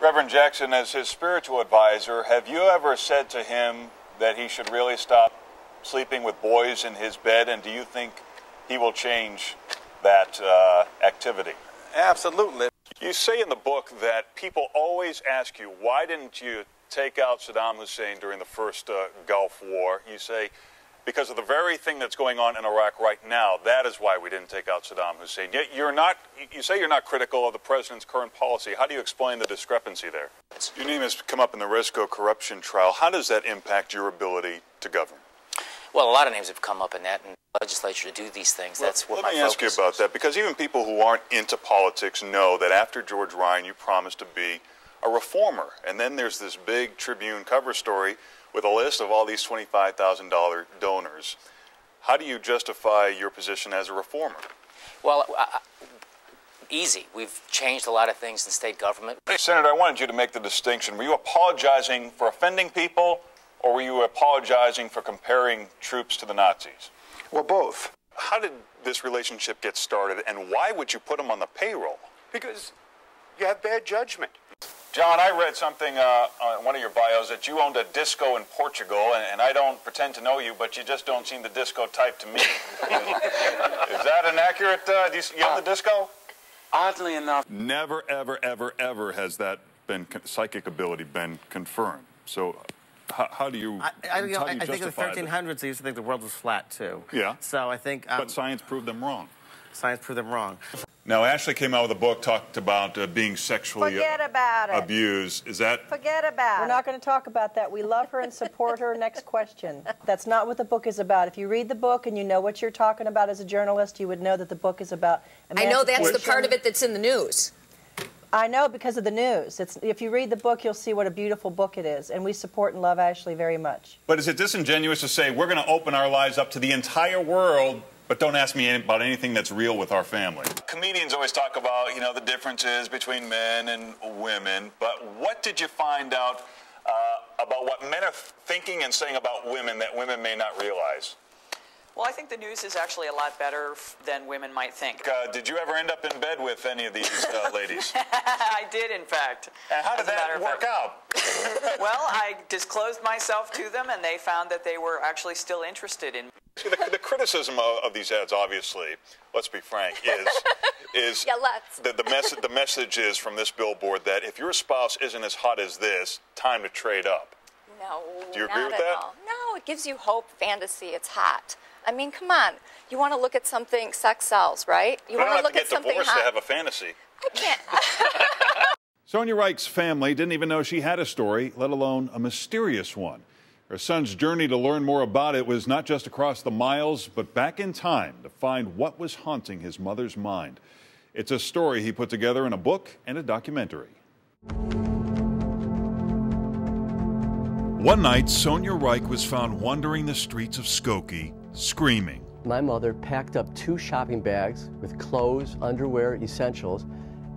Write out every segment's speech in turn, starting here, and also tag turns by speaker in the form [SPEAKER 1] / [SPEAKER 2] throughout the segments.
[SPEAKER 1] Reverend Jackson, as his spiritual advisor, have you ever said to him that he should really stop sleeping with boys in his bed, and do you think he will change that activity?
[SPEAKER 2] Absolutely.
[SPEAKER 1] You say in the book that people always ask you, why didn't you take out Saddam Hussein during the first Gulf War? You say, because of the very thing that's going on in Iraq right now, that is why we didn't take out Saddam Hussein. Yet you say you're not critical of the president's current policy. How do you explain the discrepancy there? Your name has come up in the Risco corruption trial. How does that impact your ability to govern?
[SPEAKER 3] Well, a lot of names have come up in that, and the legislature to do these things. That's what my focus is.
[SPEAKER 1] Let me ask you about that, because even people who aren't into politics know that after George Ryan, you promised to be a reformer. And then there's this big Tribune cover story with a list of all these $25,000 donors. How do you justify your position as a reformer?
[SPEAKER 3] Well, easy. We've changed a lot of things in state government.
[SPEAKER 1] Senator, I wanted you to make the distinction. Were you apologizing for offending people, or were you apologizing for comparing troops to the Nazis?
[SPEAKER 2] Well, both.
[SPEAKER 1] How did this relationship get started, and why would you put them on the payroll?
[SPEAKER 2] Because you have bad judgment.
[SPEAKER 1] John, I read something on one of your bios that you owned a disco in Portugal, and I don't pretend to know you, but you just don't seem the disco type to me. Is that an accurate, you own the disco?
[SPEAKER 2] Oddly enough.
[SPEAKER 1] Never, ever, ever, ever has that psychic ability been confirmed. So how do you
[SPEAKER 4] I think in the 1300s they used to think the world was flat, too.
[SPEAKER 1] Yeah.
[SPEAKER 4] So I think...
[SPEAKER 1] but science proved them wrong.
[SPEAKER 4] Science proved them wrong.
[SPEAKER 1] Now, Ashley came out with a book, talked about being sexually abused. Is that...
[SPEAKER 5] Forget about it. We're not going to talk about that. We love her and support her. Next question. That's not what the book is about. If you read the book and you know what you're talking about as a journalist, you would know that the book is about...
[SPEAKER 6] I know that's the part of it that's in the news.
[SPEAKER 5] I know, because of the news. If you read the book, you'll see what a beautiful book it is, and we support and love Ashley very much.
[SPEAKER 1] But is it disingenuous to say we're going to open our lives up to the entire world, but don't ask me about anything that's real with our family? Comedians always talk about, you know, the differences between men and women, but what did you find out about what men are thinking and saying about women that women may not realize?
[SPEAKER 7] Well, I think the news is actually a lot better than women might think.
[SPEAKER 1] Did you ever end up in bed with any of these ladies?
[SPEAKER 7] I did, in fact.
[SPEAKER 1] And how did that work out?
[SPEAKER 7] Well, I disclosed myself to them, and they found that they were actually still interested in me.
[SPEAKER 1] The criticism of these ads, obviously, let's be frank, is
[SPEAKER 6] yeah, let's.
[SPEAKER 1] The message is from this billboard that if your spouse isn't as hot as this, time to trade up.
[SPEAKER 6] No,
[SPEAKER 1] do you agree with that?
[SPEAKER 6] all. No, it gives you hope, fantasy, it's hot. I mean, come on. You want to look at something, sex sells, right? You want to look at something hot.
[SPEAKER 1] You don't have to get divorced to have a fantasy.
[SPEAKER 6] I can't.
[SPEAKER 1] Sonia Reich's family didn't even know she had a story, let alone a mysterious one. Her son's journey to learn more about it was not just across the miles, but back in time to find what was haunting his mother's mind. It's a story he put together in a book and a documentary. One night, Sonia Reich was found wandering the streets of Skokie, screaming.
[SPEAKER 8] My mother packed up 2 shopping bags with clothes, underwear, essentials,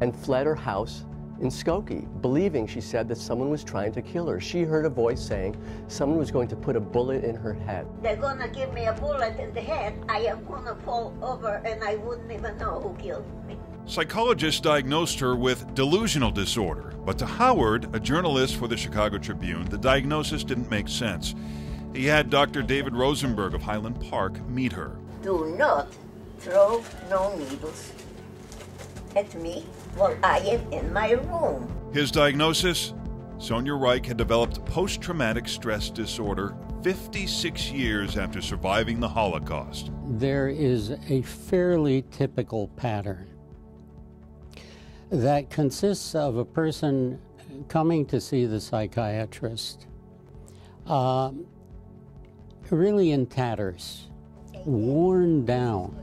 [SPEAKER 8] and fled her house in Skokie, believing, she said, that someone was trying to kill her. She heard a voice saying someone was going to put a bullet in her head.
[SPEAKER 9] They're going to give me a bullet in the head. I am going to fall over and I wouldn't even know who killed me.
[SPEAKER 1] Psychologists diagnosed her with delusional disorder, but to Howard, a journalist for the Chicago Tribune, the diagnosis didn't make sense. He had Dr. David Rosenberg of Highland Park meet her.
[SPEAKER 9] Do not throw no needles at me while I am in my room.
[SPEAKER 1] His diagnosis? Sonia Reich had developed post-traumatic stress disorder 56 years after surviving the Holocaust.
[SPEAKER 10] There is a fairly typical pattern that consists of a person coming to see the psychiatrist, really in tatters, worn down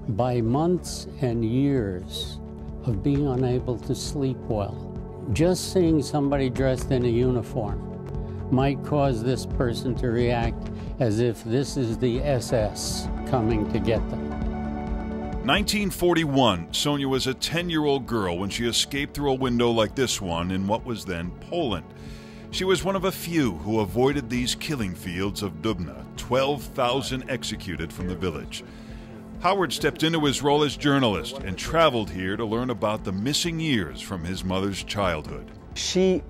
[SPEAKER 10] by months and years of being unable to sleep well. Just seeing somebody dressed in a uniform might cause this person to react as if this is the SS coming to get them.
[SPEAKER 1] 1941, Sonia was a 10-year-old girl when she escaped through a window like this one in what was then Poland. She was one of a few who avoided these killing fields of Dubna, 12,000 executed from the village. Howard stepped into his role as journalist and traveled here to learn about the missing years from his mother's childhood.
[SPEAKER 8] She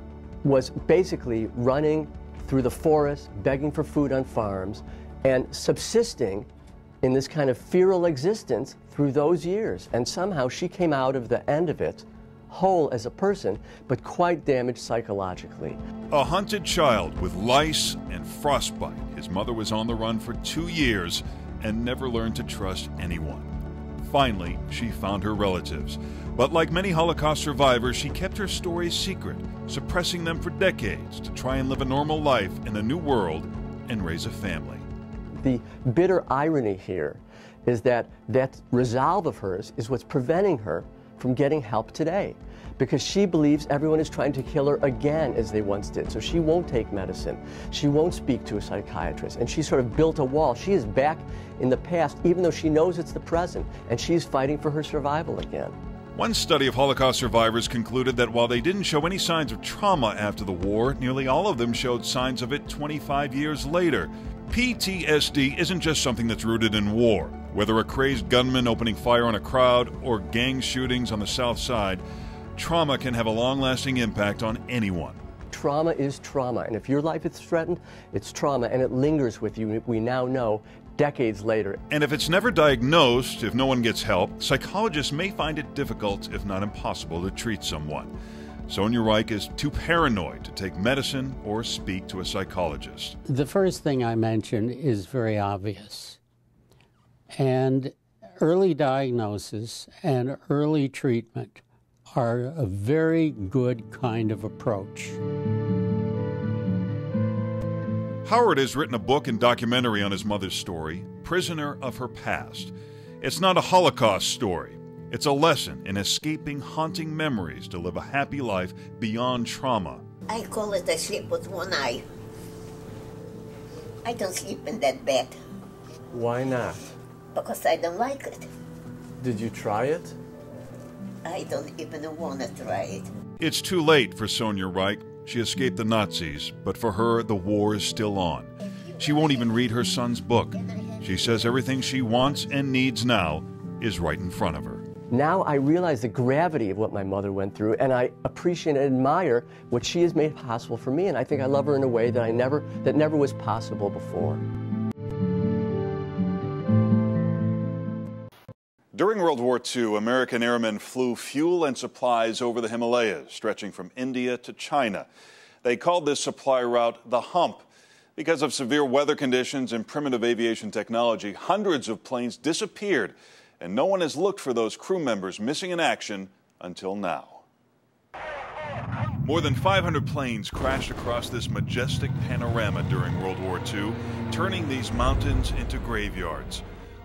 [SPEAKER 8] was basically running through the forest, begging for food on farms, and subsisting in this kind of feral existence through those years. And somehow she came out of the end of it whole as a person, but quite damaged psychologically.
[SPEAKER 11] A hunted child with lice and frostbite. His mother was on the run for 2 years and never learned to trust anyone. Finally, she found her relatives. But like many Holocaust survivors, she kept her stories secret, suppressing them for decades to try and live a normal life in a new world and raise a family.
[SPEAKER 8] The bitter irony here is that that resolve of hers is what's preventing her from getting help today, because she believes everyone is trying to kill her again as they once did. So she won't take medicine. She won't speak to a psychiatrist. And she sort of built a wall. She is back in the past, even though she knows it's the present, and she's fighting for her survival again.
[SPEAKER 11] One study of Holocaust survivors concluded that while they didn't show any signs of trauma after the war, nearly all of them showed signs of it 25 years later. PTSD isn't just something that's rooted in war. Whether a crazed gunman opening fire on a crowd or gang shootings on the South Side, trauma can have a long-lasting impact on anyone.
[SPEAKER 8] Trauma is trauma, and if your life is threatened, it's trauma, and it lingers with you, we now know, decades later.
[SPEAKER 11] And if it's never diagnosed, if no one gets help, psychologists may find it difficult, if not impossible, to treat someone. Sonia Reich is too paranoid to take medicine or speak to a psychologist.
[SPEAKER 10] The first thing I mentioned is very obvious. And early diagnosis and early treatment are a very good kind of approach.
[SPEAKER 11] Howard has written a book and documentary on his mother's story, Prisoner of Her Past. It's not a Holocaust story. It's a lesson in escaping haunting memories to live a happy life beyond trauma.
[SPEAKER 9] I call it I sleep with one eye. I don't sleep in that bed.
[SPEAKER 8] Why not?
[SPEAKER 9] Because I don't like it.
[SPEAKER 8] Did you try it?
[SPEAKER 9] I don't even want to try it.
[SPEAKER 11] It's too late for Sonia Reich. She escaped the Nazis, but for her, the war is still on. She won't even read her son's book. She says everything she wants and needs now is right in front of her.
[SPEAKER 8] Now I realize the gravity of what my mother went through, and I appreciate and admire what she has made possible for me, and I think I love her in a way that never was possible before.
[SPEAKER 1] During World War II, American airmen flew fuel and supplies over the Himalayas, stretching from India to China. They called this supply route the Hump. Because of severe weather conditions and primitive aviation technology, hundreds of planes disappeared, and no one has looked for those crew members missing in action until now.
[SPEAKER 11] More than 500 planes crashed across this majestic panorama during World War II, turning these mountains into graveyards.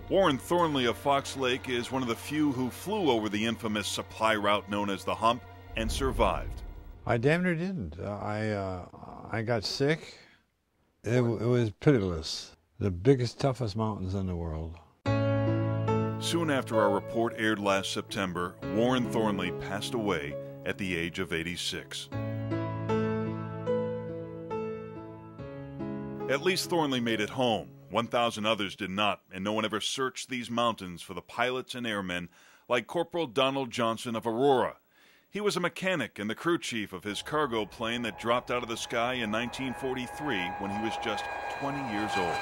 [SPEAKER 11] Warren Thornley of Fox Lake is one of the few who flew over the infamous supply route known as the Hump and survived.
[SPEAKER 12] I damn near didn't. I got sick. It was pitiless. The biggest, toughest mountains in the world.
[SPEAKER 11] Soon after our report aired last September, Warren Thornley passed away at the age of 86. At least Thornley made it home. 1,000 others did not, and no one ever searched these mountains for the pilots and airmen like Corporal Donald Johnson of Aurora. He was a mechanic and the crew chief of his cargo plane that dropped out of the sky in 1943 when he was just 20 years old.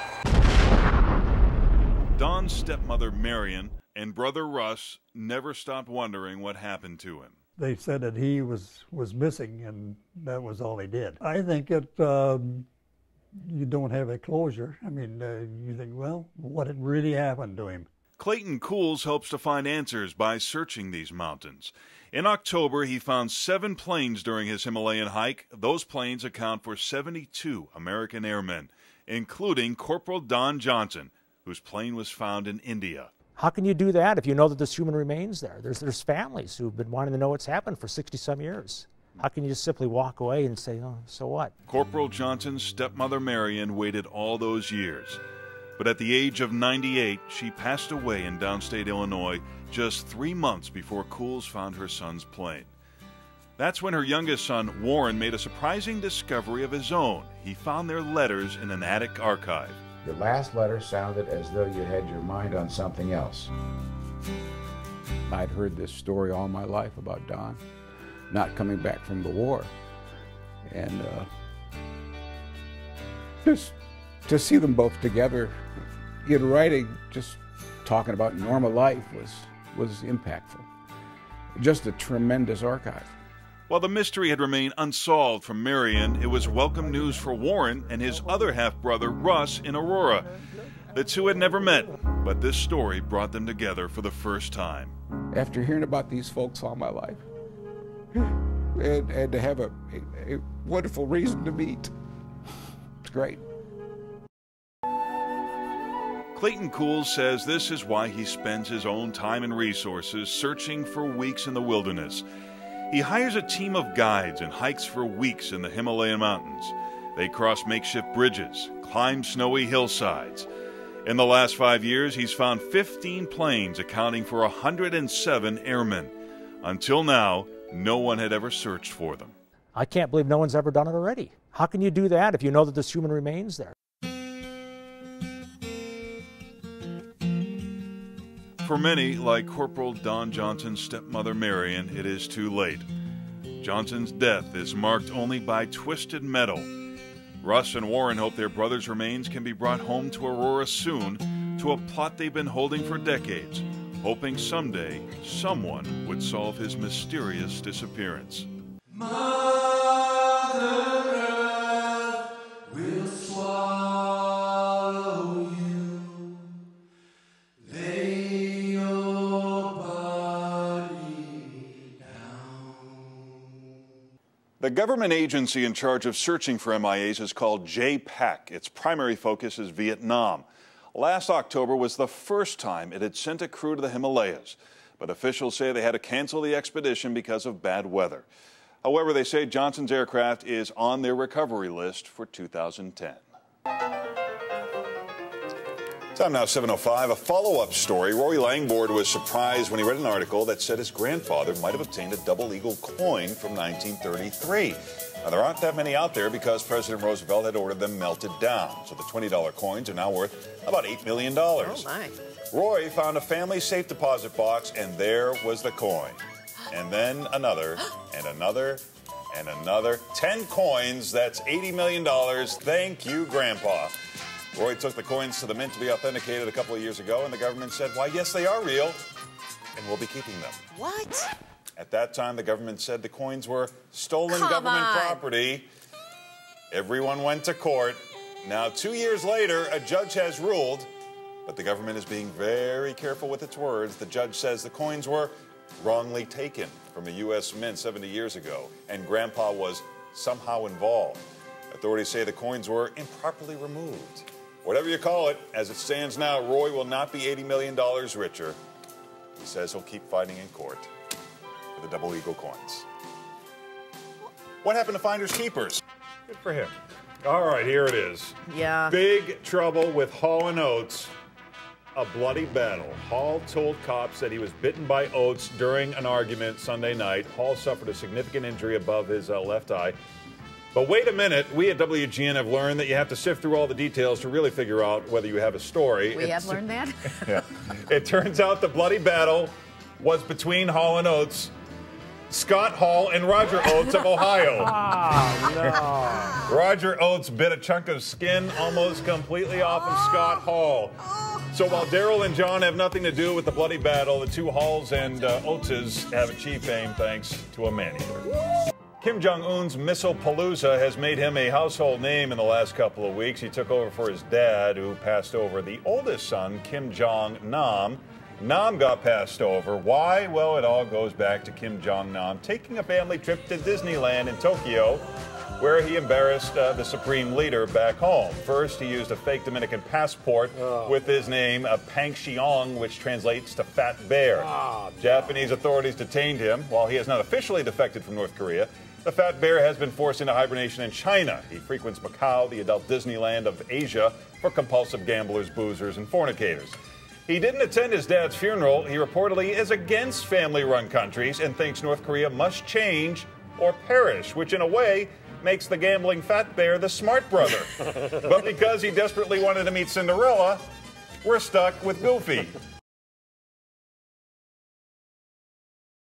[SPEAKER 11] Don's stepmother, Marion, and brother Russ never stopped wondering what happened to him.
[SPEAKER 13] They said that he was missing, and that was all they did. I think it, you don't have a closure. I mean, you think, well, what had really happened to him?
[SPEAKER 11] Clayton Cools helps to find answers by searching these mountains. In October, he found 7 planes during his Himalayan hike. Those planes account for 72 American airmen, including Corporal Don Johnson, whose plane was found in India.
[SPEAKER 14] How can you do that if you know that there's human remains there? There's families who've been wanting to know what's happened for 60-some years. How can you just simply walk away and say, oh, so what?
[SPEAKER 11] Corporal Johnson's stepmother, Marion, waited all those years. But at the age of 98, she passed away in downstate Illinois just 3 months before Cools found her son's plane. That's when her youngest son, Warren, made a surprising discovery of his own. He found their letters in an attic archive.
[SPEAKER 15] Your last letter sounded as though you had your mind on something else. I'd heard this story all my life about Don not coming back from the war. And just to see them both together in writing, just talking about normal life was impactful. Just a tremendous archive.
[SPEAKER 11] While the mystery had remained unsolved for Marion, it was welcome news for Warren and his other half-brother, Russ, in Aurora. The two had never met, but this story brought them together for the first time.
[SPEAKER 15] After hearing about these folks all my life, and to have a wonderful reason to meet, it's great.
[SPEAKER 11] Clayton Cools says this is why he spends his own time and resources searching for weeks in the wilderness. He hires a team of guides and hikes for weeks in the Himalayan mountains. They cross makeshift bridges, climb snowy hillsides. In the last 5 years, he's found 15 planes accounting for 107 airmen. Until now, no one had ever searched for them.
[SPEAKER 14] I can't believe no one's ever done it already. How can you do that if you know that there's human remains there?
[SPEAKER 11] For many, like Corporal Don Johnson's stepmother Marion, it is too late. Johnson's death is marked only by twisted metal. Russ and Warren hope their brother's remains can be brought home to Aurora soon, to a plot they've been holding for decades, hoping someday someone would solve his mysterious disappearance.
[SPEAKER 16] Mother Earth will swallow you. Lay your body down.
[SPEAKER 1] The government agency in charge of searching for MIAs is called JPAC. Its primary focus is Vietnam. Last October was the first time it had sent a crew to the Himalayas, but officials say they had to cancel the expedition because of bad weather. However, they say Johnson's aircraft is on their recovery list for 2010. Time now, 7:05. A follow-up story. Rory Langford was surprised when he read an article that said his grandfather might have obtained a double eagle coin from 1933. Now, there aren't that many out there because President Roosevelt had ordered them melted down. So the $20 coins are now worth about $8 million.
[SPEAKER 17] Oh, my.
[SPEAKER 1] Roy found a family safe deposit box, and there was the coin. And then another, and another, and another. 10 coins, that's $80 million. Thank you, Grandpa. Roy took the coins to the mint to be authenticated a couple of years ago, and the government said, why, yes, they are real, and we'll be keeping them.
[SPEAKER 17] What?
[SPEAKER 1] At that time, the government said the coins were stolen government property. Everyone went to court. Now, 2 years later, a judge has ruled, but the government is being very careful with its words. The judge says the coins were wrongly taken from a U.S. mint 70 years ago, and Grandpa was somehow involved. Authorities say the coins were improperly removed. Whatever you call it, as it stands now, Roy will not be $80 million richer. He says he'll keep fighting in court for the double eagle coins. What happened to finders keepers? Good for him. All right, here it is.
[SPEAKER 17] Yeah.
[SPEAKER 1] Big trouble with Hall and Oates. A bloody battle. Hall told cops that he was bitten by Oates during an argument Sunday night. Hall suffered a significant injury above his left eye. But wait a minute, we at WGN have learned that you have to sift through all the details to really figure out whether you have a story.
[SPEAKER 17] We have learned that?
[SPEAKER 1] Yeah. It turns out the bloody battle was between Hall and Oates, Scott Hall and Roger Oates of Ohio.
[SPEAKER 14] Oh, no.
[SPEAKER 1] Roger Oates bit a chunk of skin almost completely off of Scott Hall. So while Daryl and John have nothing to do with the bloody battle, the two Halls and Oateses have achieved fame thanks to a man-eater. Kim Jong-un's Missile Palooza has made him a household name in the last couple of weeks. He took over for his dad, who passed over. The oldest son, Kim Jong-nam, got passed over. Why? Well, it all goes back to Kim Jong-nam taking a family trip to Disneyland in Tokyo, where he embarrassed the supreme leader back home. First, he used a fake Dominican passport with his name, Pangxiong, which translates to Fat Bear. Japanese authorities detained him. While he has not officially defected from North Korea, the Fat Bear has been forced into hibernation in China. He frequents Macau, the adult Disneyland of Asia, for compulsive gamblers, boozers, and fornicators. He didn't attend his dad's funeral. He reportedly is against family-run countries and thinks North Korea must change or perish, which in a way makes the gambling Fat Bear the smart brother. But because he desperately wanted to meet Cinderella, we're stuck with Goofy.